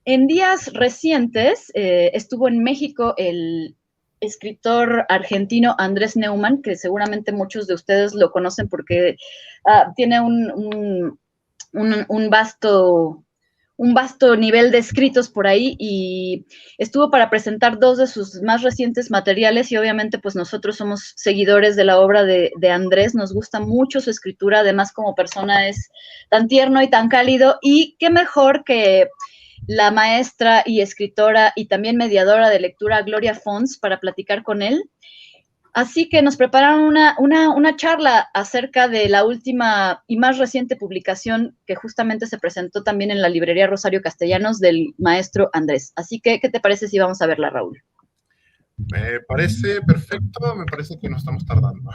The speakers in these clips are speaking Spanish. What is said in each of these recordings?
En días recientes estuvo en México el escritor argentino Andrés Neumann, que seguramente muchos de ustedes lo conocen porque tiene un vasto nivel de escritos por ahí y estuvo para presentar dos de sus más recientes materiales y obviamente pues nosotros somos seguidores de la obra de Andrés, nos gusta mucho su escritura, además como persona es tan tierno y tan cálido y qué mejor que la maestra y escritora y también mediadora de lectura Gloria Fons para platicar con él. Así que nos prepararon una charla acerca de la última y más reciente publicación que justamente se presentó también en la librería Rosario Castellanos del maestro Andrés. Así que, ¿qué te parece si vamos a verla, Raúl? Me parece perfecto, me parece que no estamos tardando.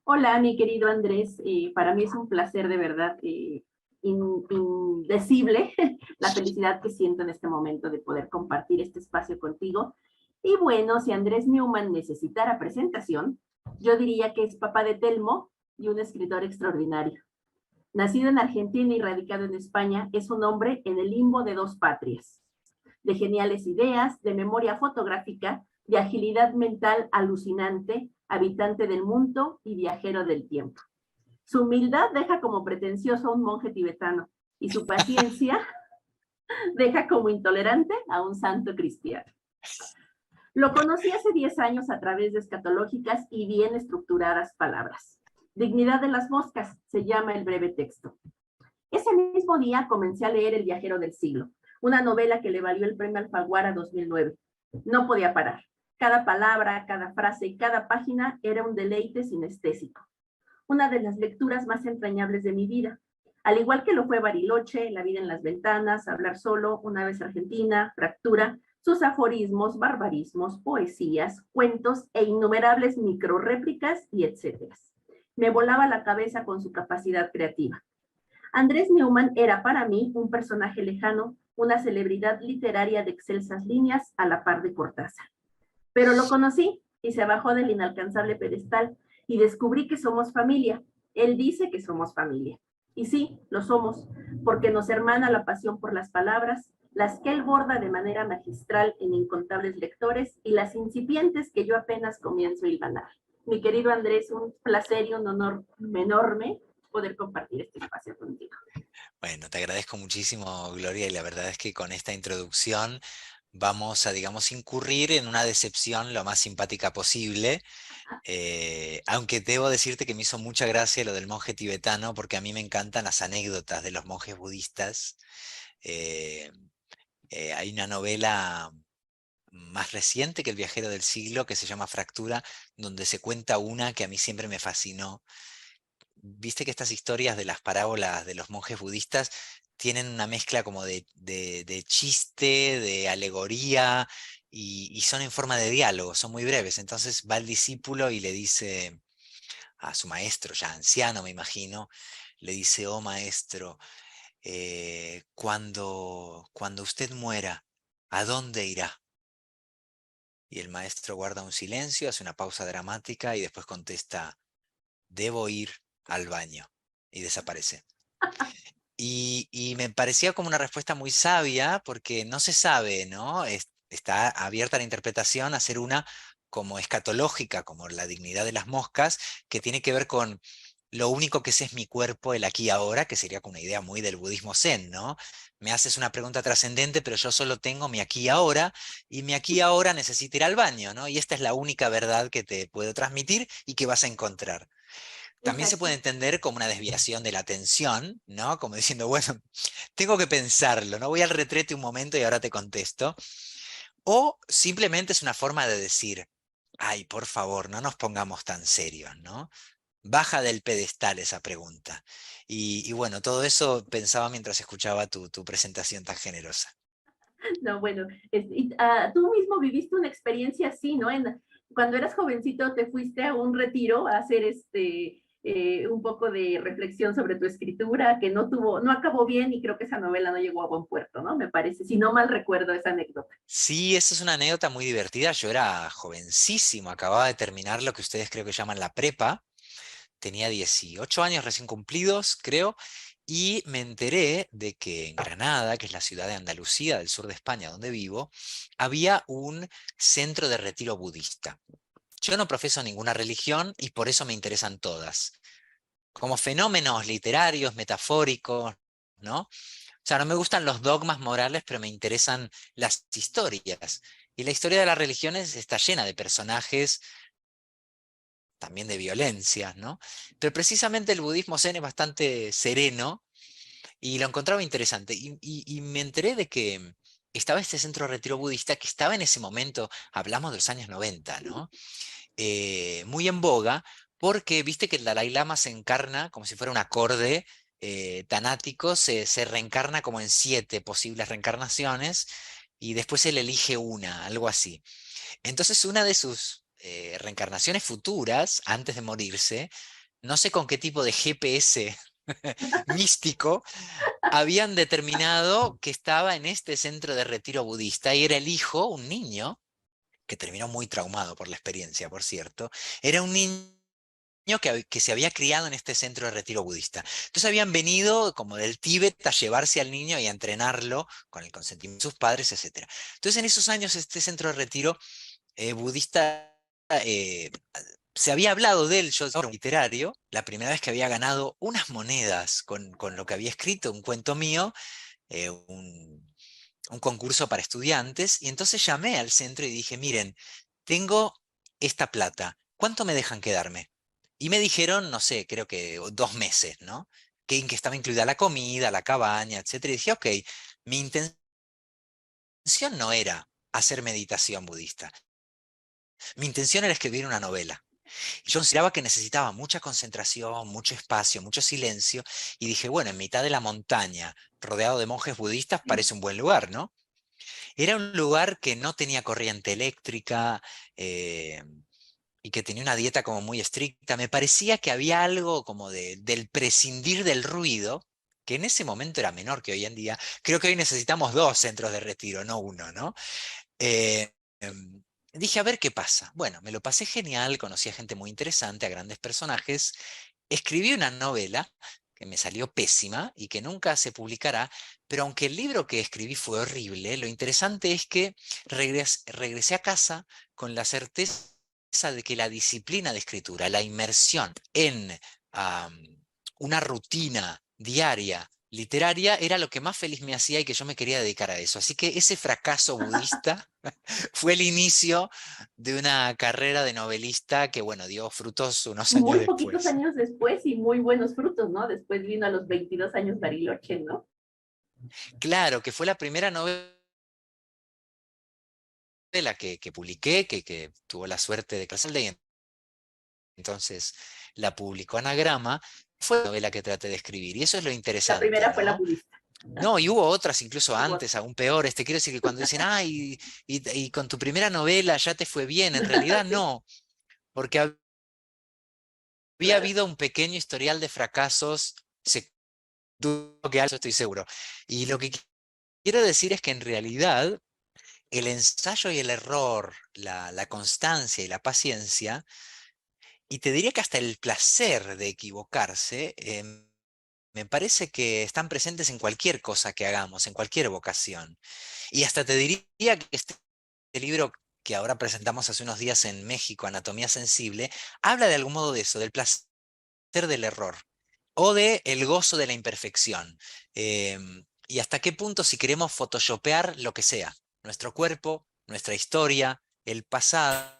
Hola, mi querido Andrés. Para mí es un placer de verdad indecible la felicidad que siento en este momento de poder compartir este espacio contigo. Y bueno, si Andrés Newman necesitara presentación, yo diría que es papá de Telmo y un escritor extraordinario. Nacido en Argentina y radicado en España, es un hombre en el limbo de dos patrias, de geniales ideas, de memoria fotográfica, de agilidad mental alucinante, habitante del mundo y viajero del tiempo. Su humildad deja como pretencioso a un monje tibetano y su paciencia deja como intolerante a un santo cristiano. Lo conocí hace 10 años a través de escatológicas y bien estructuradas palabras. Dignidad de las moscas se llama el breve texto. Ese mismo día comencé a leer El viajero del siglo, una novela que le valió el premio Alfaguara 2009. No podía parar. Cada palabra, cada frase y cada página era un deleite sinestésico. Una de las lecturas más entrañables de mi vida. Al igual que lo fue Bariloche, La vida en las ventanas, Hablar solo, Una vez Argentina, Fractura, sus aforismos, barbarismos, poesías, cuentos e innumerables microréplicas y etcétera. Me volaba la cabeza con su capacidad creativa. Andrés Neumann era para mí un personaje lejano, una celebridad literaria de excelsas líneas a la par de Cortázar. Pero lo conocí y se bajó del inalcanzable pedestal y descubrí que somos familia. Él dice que somos familia. Y sí, lo somos, porque nos hermana la pasión por las palabras, las que él borda de manera magistral en incontables lectores y las incipientes que yo apenas comienzo a hilvanar. Mi querido Andrés, un placer y un honor enorme poder compartir este espacio contigo. Bueno, te agradezco muchísimo, Gloria, y la verdad es que con esta introducción vamos a, digamos, incurrir en una decepción lo más simpática posible, aunque debo decirte que me hizo mucha gracia lo del monje tibetano, porque a mí me encantan las anécdotas de los monjes budistas. Eh, Hay una novela más reciente que El viajero del siglo que se llama Fractura, donde se cuenta una que a mí siempre me fascinó. Viste que estas historias de las parábolas de los monjes budistas tienen una mezcla como de chiste, de alegoría, y son en forma de diálogo, son muy breves. Entonces va el discípulo y le dice a su maestro, ya anciano me imagino, le dice: oh maestro, cuando usted muera, ¿a dónde irá? Y el maestro guarda un silencio, hace una pausa dramática y después contesta: debo ir al baño. Y desaparece. Y me parecía como una respuesta muy sabia porque no se sabe, ¿no? Está abierta la interpretación a ser una como escatológica, como la dignidad de las moscas, que tiene que ver con lo único que sé es mi cuerpo, el aquí y ahora, que sería como una idea muy del budismo zen, ¿no? Me haces una pregunta trascendente, pero yo solo tengo mi aquí y ahora, y mi aquí y ahora necesita ir al baño, ¿no? Y esta es la única verdad que te puedo transmitir y que vas a encontrar. También se puede Exacto. entender como una desviación de la atención, ¿no? Como diciendo, bueno, tengo que pensarlo, ¿no? Voy al retrete un momento y ahora te contesto. O simplemente es una forma de decir: ay, por favor, no nos pongamos tan serios, ¿no? Baja del pedestal esa pregunta. Y bueno, todo eso pensaba mientras escuchaba tu presentación tan generosa. No, bueno, tú mismo viviste una experiencia así, ¿no? Cuando eras jovencito te fuiste a un retiro a hacer un poco de reflexión sobre tu escritura, que no acabó bien y creo que esa novela no llegó a buen puerto, ¿no? Me parece, si no mal recuerdo esa anécdota. Sí, esa es una anécdota muy divertida. Yo era jovencísimo, acababa de terminar lo que ustedes creo que llaman la prepa. tenía 18 años recién cumplidos, creo, y me enteré de que en Granada, que es la ciudad de Andalucía, del sur de España, donde vivo, había un centro de retiro budista. Yo no profeso ninguna religión y por eso me interesan todas. Como fenómenos literarios, metafóricos, ¿no? O sea, no me gustan los dogmas morales, pero me interesan las historias. Y la historia de las religiones está llena de personajes, también de violencia, ¿no? Pero precisamente el budismo zen es bastante sereno y lo encontraba interesante. Y me enteré de que estaba este centro de retiro budista que estaba en ese momento, hablamos de los años 90, ¿no? Muy en boga, porque viste que el Dalai Lama se encarna como si fuera un acorde tanático, se reencarna como en 7 posibles reencarnaciones y después él elige una, algo así. Entonces una de sus reencarnaciones futuras, antes de morirse, no sé con qué tipo de GPS místico, habían determinado que estaba en este centro de retiro budista y era el hijo, un niño, que terminó muy traumado por la experiencia, por cierto, era un niño que se había criado en este centro de retiro budista. Entonces habían venido como del Tíbet a llevarse al niño y a entrenarlo con el consentimiento de sus padres, etc. Entonces en esos años este centro de retiro budista, eh, se había hablado de él, yo era un literario, la primera vez que había ganado unas monedas con lo que había escrito, un cuento mío, eh, un, un concurso para estudiantes, y entonces llamé al centro y dije, miren, tengo esta plata, ¿cuánto me dejan quedarme? Y me dijeron, no sé, creo que 2 meses, ¿no? Que estaba incluida la comida, la cabaña, etcétera. Y dije, ok, mi intención no era hacer meditación budista. Mi intención era escribir una novela. Yo consideraba que necesitaba mucha concentración, mucho espacio, mucho silencio, y dije, bueno, en mitad de la montaña, rodeado de monjes budistas, parece un buen lugar, ¿no? Era un lugar que no tenía corriente eléctrica eh, y que tenía una dieta como muy estricta. Me parecía que había algo como del prescindir del ruido, que en ese momento era menor que hoy en día. Creo que hoy necesitamos 2 centros de retiro, no uno, ¿no? Eh, Dije, a ver qué pasa. Bueno, me lo pasé genial, conocí a gente muy interesante, a grandes personajes. Escribí una novela que me salió pésima y que nunca se publicará, pero aunque el libro que escribí fue horrible, lo interesante es que regresé a casa con la certeza de que la disciplina de escritura, la inmersión en am, una rutina diaria literaria era lo que más feliz me hacía y que yo me quería dedicar a eso. Así que ese fracaso budista fue el inicio de una carrera de novelista que, bueno, dio frutos unos años Muy poquitos después. años después y muy buenos frutos, ¿no? Después vino a los 22 años Bariloche, ¿no? Claro, que fue la primera novela que publiqué, que tuvo la suerte de que y entonces la publicó Anagrama, fue la novela que traté de escribir. Y eso es lo La interesante, primera fue la ¿no? budista. No, y hubo otras incluso Hubo antes, aún peores. Te quiero decir que cuando dicen, ay, y con tu primera novela ya te fue bien, en realidad sí, no, porque había claro. habido un pequeño historial de fracasos, dudo que algo estoy seguro. Y lo que quiero decir es que en realidad el ensayo y el error, la constancia y la paciencia, y te diría que hasta el placer de equivocarse, me parece que están presentes en cualquier cosa que hagamos, en cualquier vocación. Y hasta te diría que este libro que ahora presentamos hace unos días en México, Anatomía Sensible, habla de algún modo de eso, del placer del error o de el gozo de la imperfección. Y hasta qué punto si queremos photoshopear lo que sea, nuestro cuerpo, nuestra historia, el pasado.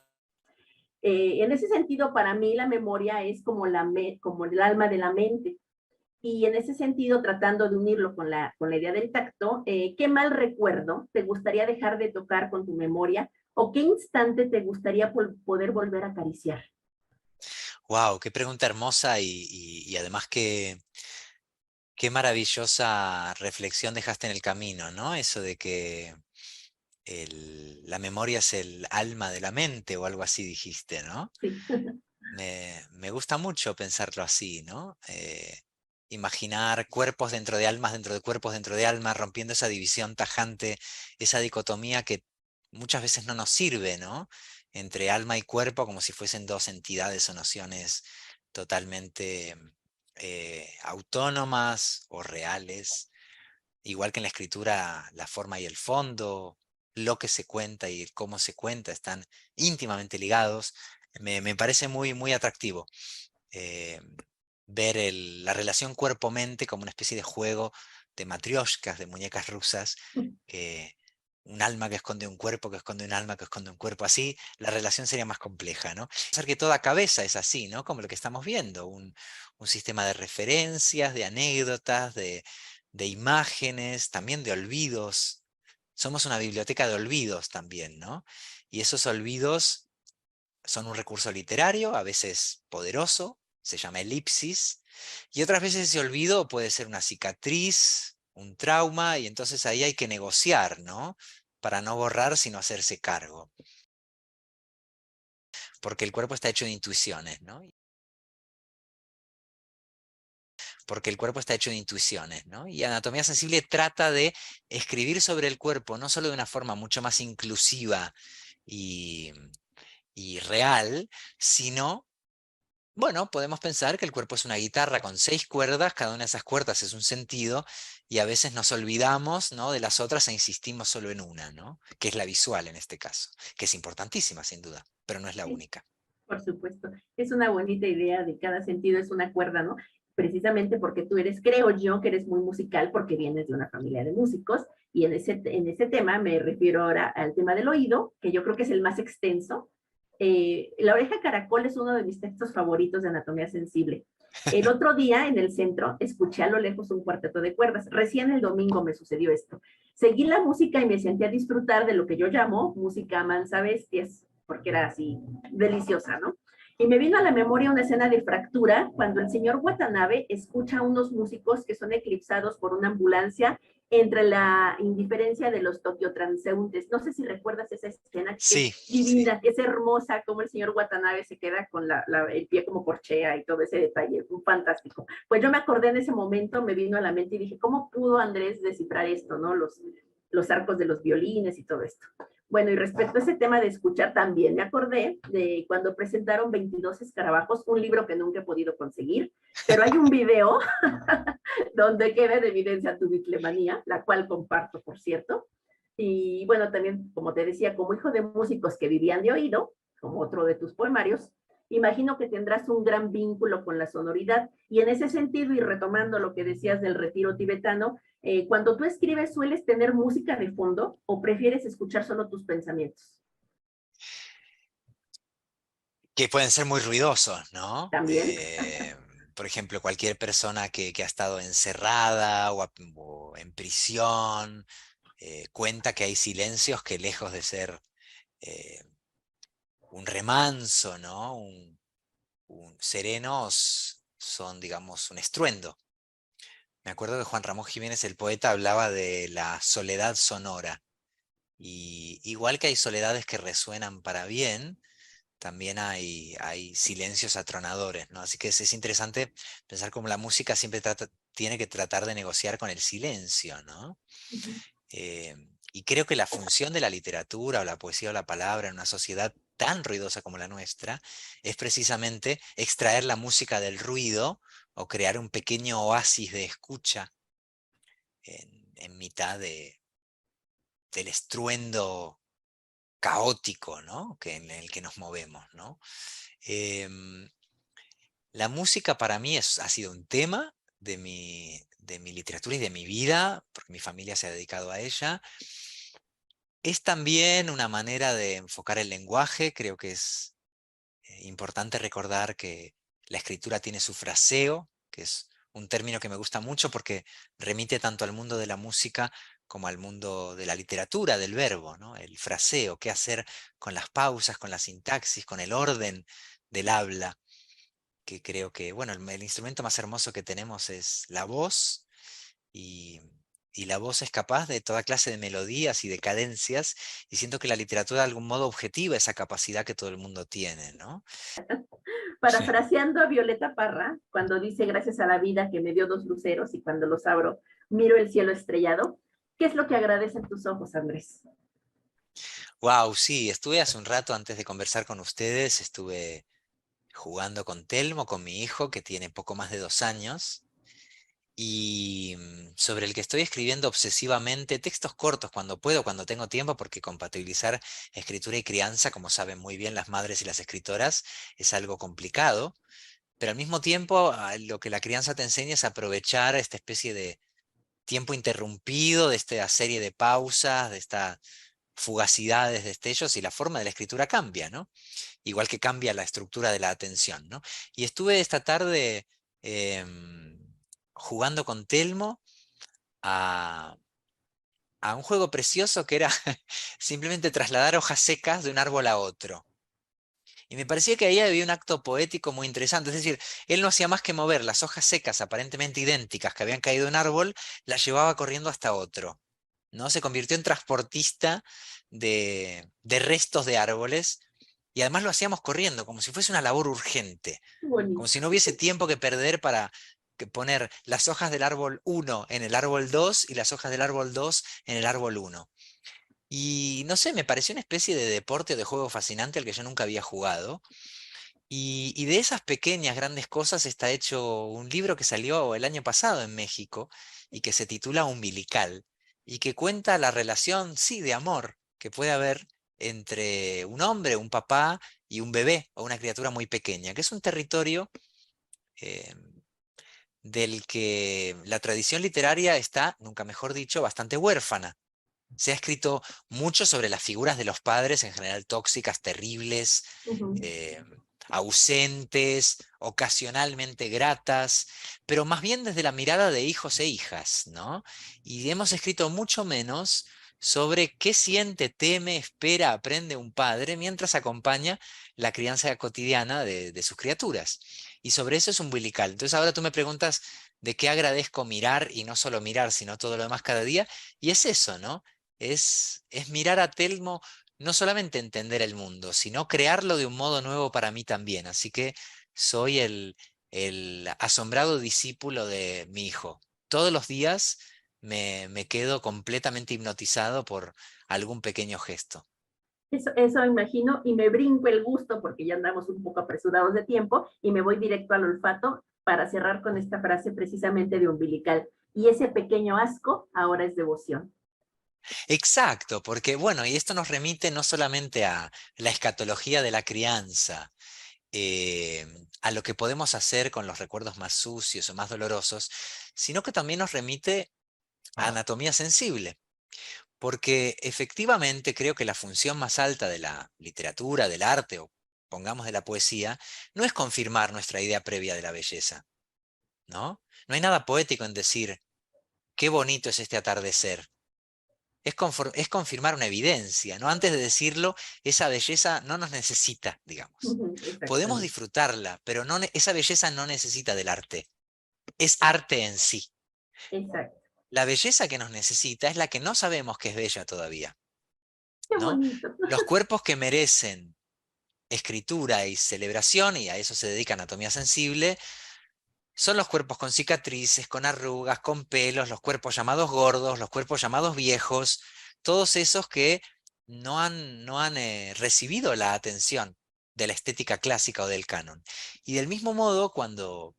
En ese sentido, para mí la memoria es como, como el alma de la mente. Y en ese sentido, tratando de unirlo con la idea del tacto, ¿qué mal recuerdo te gustaría dejar de tocar con tu memoria o qué instante te gustaría poder volver a acariciar? Wow, qué pregunta hermosa y además qué maravillosa reflexión dejaste en el camino, ¿no? Eso de que la memoria es el alma de la mente o algo así dijiste, ¿no? Sí. Me gusta mucho pensarlo así, ¿no? Imaginar cuerpos dentro de almas, dentro de cuerpos, dentro de almas, rompiendo esa división tajante, esa dicotomía que muchas veces no nos sirve, ¿no? Entre alma y cuerpo como si fuesen 2 entidades o nociones totalmente autónomas o reales. Igual que en la escritura, la forma y el fondo, lo que se cuenta y cómo se cuenta están íntimamente ligados. Me parece muy, muy atractivo eh, ver la relación cuerpo-mente como una especie de juego de matrioshkas, de muñecas rusas, que un alma que esconde un cuerpo, que esconde un alma, que esconde un cuerpo, así la relación sería más compleja, ¿no? Pensar que toda cabeza es así, ¿no? Como lo que estamos viendo, un sistema de referencias, de anécdotas, de imágenes, también de olvidos. Somos una biblioteca de olvidos también, ¿no? Y esos olvidos son un recurso literario, a veces poderoso, se llama elipsis, y otras veces ese olvido puede ser una cicatriz, un trauma, y entonces ahí hay que negociar, ¿no? Para no borrar, sino hacerse cargo. Porque el cuerpo está hecho de intuiciones, ¿no? Porque el cuerpo está hecho de intuiciones, ¿no? Y Anatomía Sensible trata de escribir sobre el cuerpo, no solo de una forma mucho más inclusiva y, y real, sino, bueno, podemos pensar que el cuerpo es una guitarra con 6 cuerdas, cada una de esas cuerdas es un sentido, y a veces nos olvidamos, ¿no?, de las otras e insistimos solo en una, ¿no?, que es la visual en este caso, que es importantísima sin duda, pero no es la Sí, única. por supuesto. Es una bonita idea de cada sentido es una cuerda, ¿no? Precisamente porque tú eres, creo yo, que eres muy musical porque vienes de una familia de músicos y en ese tema me refiero ahora al tema del oído, que yo creo que es el más extenso. La oreja caracol es uno de mis textos favoritos de anatomía sensible. El otro día en el centro escuché a lo lejos un cuarteto de cuerdas. Recién el domingo me sucedió esto. Seguí la música y me senté a disfrutar de lo que yo llamo música mansa bestias, porque era así deliciosa, ¿no? Y me vino a la memoria una escena de Fractura cuando el señor Watanabe escucha a unos músicos que son eclipsados por una ambulancia entre la indiferencia de los Tokio transeúntes. No sé si recuerdas esa escena, que Sí, es sí. divina, que es hermosa, como el señor Watanabe se queda con el pie como corchea y todo ese detalle, fantástico. Pues yo me acordé en ese momento, me vino a la mente y dije, ¿cómo pudo Andrés descifrar esto, no? Los arcos de los violines y todo esto. Bueno, y respecto a ese tema de escuchar, también me acordé de cuando presentaron 22 escarabajos, un libro que nunca he podido conseguir, pero hay un video donde queda de evidencia tu bitlemanía, la cual comparto, por cierto. Y bueno, también, como te decía, como hijo de músicos que vivían de oído, como otro de tus poemarios, imagino que tendrás un gran vínculo con la sonoridad. Y en ese sentido, y retomando lo que decías del retiro tibetano, cuando tú escribes, ¿sueles tener música de fondo o prefieres escuchar solo tus pensamientos? Que pueden ser muy ruidosos, ¿no? También. Por ejemplo, cualquier persona que ha estado encerrada o en prisión, cuenta que hay silencios que lejos de ser eh, un remanso, ¿no? Serenos, son, digamos, un estruendo. Me acuerdo que Juan Ramón Jiménez, el poeta, hablaba de la soledad sonora. Y igual que hay soledades que resuenan para bien, también hay silencios atronadores, ¿no? Así que es interesante pensar cómo la música siempre tiene que tratar de negociar con el silencio, ¿no? Eh, y creo que la función de la literatura o la poesía o la palabra en una sociedad tan ruidosa como la nuestra es precisamente extraer la música del ruido o crear un pequeño oasis de escucha en mitad del estruendo caótico, ¿no?, en el que nos movemos, ¿no? Em, la música para mí ha sido un tema de mi literatura y de mi vida, porque mi familia se ha dedicado a ella. Es también una manera de enfocar el lenguaje. Creo que es importante recordar que la escritura tiene su fraseo, que es un término que me gusta mucho porque remite tanto al mundo de la música como al mundo de la literatura, del verbo, ¿no? El fraseo, qué hacer con las pausas, con la sintaxis, con el orden del habla, que creo que, bueno, el instrumento más hermoso que tenemos es la voz, y, y la voz es capaz de toda clase de melodías y de cadencias, y siento que la literatura de algún modo objetiva esa capacidad que todo el mundo tiene, ¿no? Parafraseando a Violeta Parra, cuando dice gracias a la vida que me dio dos luceros y cuando los abro miro el cielo estrellado, ¿qué es lo que agradecen tus ojos, Andrés? Wow, sí, estuve hace un rato antes de conversar con ustedes, estuve jugando con Telmo, con mi hijo, que tiene poco más de 2 años, y sobre el que estoy escribiendo obsesivamente textos cortos cuando puedo, cuando tengo tiempo, porque compatibilizar escritura y crianza, como saben muy bien las madres y las escritoras, es algo complicado, pero al mismo tiempo lo que la crianza te enseña es aprovechar esta especie de tiempo interrumpido, de esta serie de pausas, de esta fugacidad de destellos, y la forma de la escritura cambia, ¿no? Igual que cambia la estructura de la atención, ¿no? Y estuve esta tarde em, jugando con Telmo a, a un juego precioso que era simplemente trasladar hojas secas de un árbol a otro. Y me parecía que ahí había un acto poético muy interesante. Es decir, él no hacía más que mover las hojas secas aparentemente idénticas que habían caído de un árbol, las llevaba corriendo hasta otro, ¿no? Se convirtió en transportista de restos de árboles, y además lo hacíamos corriendo, como si fuese una labor urgente, Qué como bonito. si no hubiese tiempo que perder para poner las hojas del árbol 1 en el árbol 2 y las hojas del árbol 2 en el árbol 1. Y no sé, me pareció una especie de deporte o de juego fascinante al que yo nunca había jugado. Y de esas pequeñas, grandes cosas está hecho un libro que salió el año pasado en México y que se titula Umbilical, y que cuenta la relación, sí, de amor que puede haber entre un hombre, un papá y un bebé o una criatura muy pequeña, que es un territorio eh, del que la tradición literaria está, nunca mejor dicho, bastante huérfana. Se ha escrito mucho sobre las figuras de los padres, en general tóxicas, terribles, Ujú. eh, ausentes, ocasionalmente gratas, pero más bien desde la mirada de hijos e hijas, ¿no? Y hemos escrito mucho menos sobre qué siente, teme, espera, aprende un padre mientras acompaña la crianza cotidiana de sus criaturas. Y sobre eso es umbilical. Entonces ahora tú me preguntas de qué agradezco mirar, y no solo mirar, sino todo lo demás cada día, y es eso, ¿no? Es mirar a Telmo, no solamente entender el mundo, sino crearlo de un modo nuevo para mí también. Así que soy el asombrado discípulo de mi hijo. Todos los días me quedo completamente hipnotizado por algún pequeño gesto. Eso imagino y me brinco el gusto porque ya andamos un poco apresurados de tiempo y me voy directo al olfato para cerrar con esta frase precisamente de umbilical. Y ese pequeño asco ahora es devoción. Exacto, porque bueno, y esto nos remite no solamente a la escatología de la crianza, eh, a lo que podemos hacer con los recuerdos más sucios o más dolorosos, sino que también nos remite a anatomía sensible, porque efectivamente creo que la función más alta de la literatura, del arte, o pongamos de la poesía, no es confirmar nuestra idea previa de la belleza, ¿no? No hay nada poético en decir, qué bonito es este atardecer. Es confirmar una evidencia, ¿no? Antes de decirlo, esa belleza no nos necesita, digamos. Podemos Exactamente. disfrutarla, pero esa belleza no necesita del arte. Es arte en sí. Exacto. La belleza que nos necesita es la que no sabemos que es bella todavía, Qué ¿no? bonito. Los cuerpos que merecen escritura y celebración, y a eso se dedica anatomía sensible, son los cuerpos con cicatrices, con arrugas, con pelos, los cuerpos llamados gordos, los cuerpos llamados viejos, todos esos que no han recibido la atención de la estética clásica o del canon. Y del mismo modo, cuando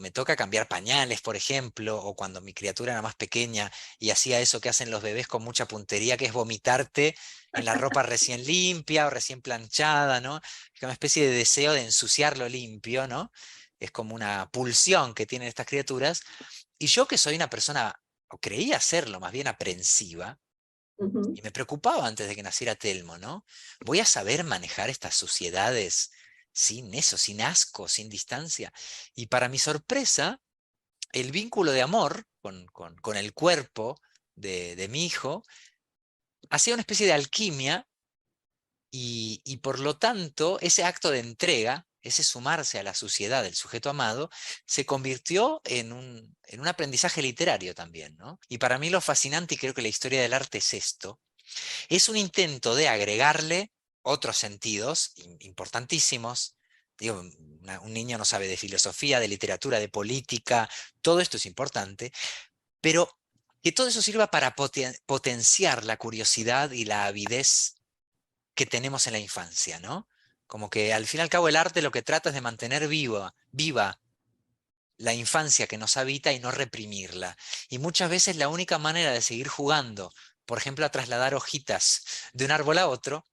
me toca cambiar pañales, por ejemplo, o cuando mi criatura era más pequeña y hacía eso que hacen los bebés con mucha puntería, que es vomitarte en la ropa recién limpia o recién planchada, ¿no? Es una especie de deseo de ensuciarlo limpio, ¿no? Es como una pulsión que tienen estas criaturas. Y yo, que soy una persona, o creía serlo, más bien aprensiva, Ujú. y me preocupaba antes de que naciera Telmo, ¿no? ¿Voy a saber manejar estas suciedades sin eso, sin asco, sin distancia? Y para mi sorpresa, el vínculo de amor con el cuerpo de mi hijo hacía una especie de alquimia, y por lo tanto ese acto de entrega, ese sumarse a la suciedad del sujeto amado, se convirtió en un aprendizaje literario también, ¿no? Y para mí lo fascinante, y creo que la historia del arte es esto, es un intento de agregarle otros sentidos importantísimos. Digo, un niño no sabe de filosofía, de literatura, de política, todo esto es importante, pero que todo eso sirva para potenciar la curiosidad y la avidez que tenemos en la infancia, ¿no? Como que al fin y al cabo el arte lo que trata es de mantener viva la infancia que nos habita y no reprimirla. Y muchas veces la única manera de seguir jugando, por ejemplo, a trasladar hojitas de un árbol a otro,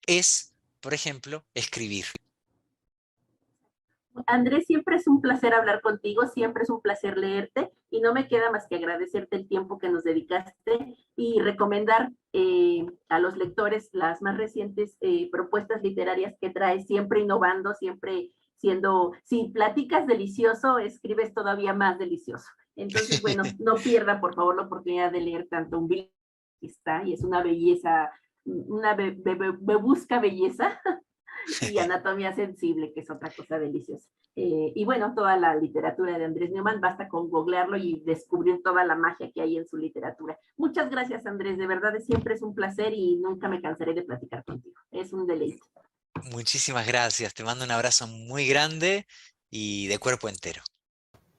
es, por ejemplo, escribir. Andrés, siempre es un placer hablar contigo, siempre es un placer leerte y no me queda más que agradecerte el tiempo que nos dedicaste y recomendar a los lectores las más recientes propuestas literarias que traes, siempre innovando, siempre siendo, si platicas delicioso, escribes todavía más delicioso. Entonces, bueno, no pierdan por favor la oportunidad de leer tanto un está y es una belleza, una bebusca belleza y anatomía sensible, que es otra cosa deliciosa. Y bueno, toda la literatura de Andrés Neumann, basta con googlearlo y descubrir toda la magia que hay en su literatura. Muchas gracias, Andrés, de verdad siempre es un placer y nunca me cansaré de platicar contigo. Es un deleite. Muchísimas gracias, te mando un abrazo muy grande y de cuerpo entero.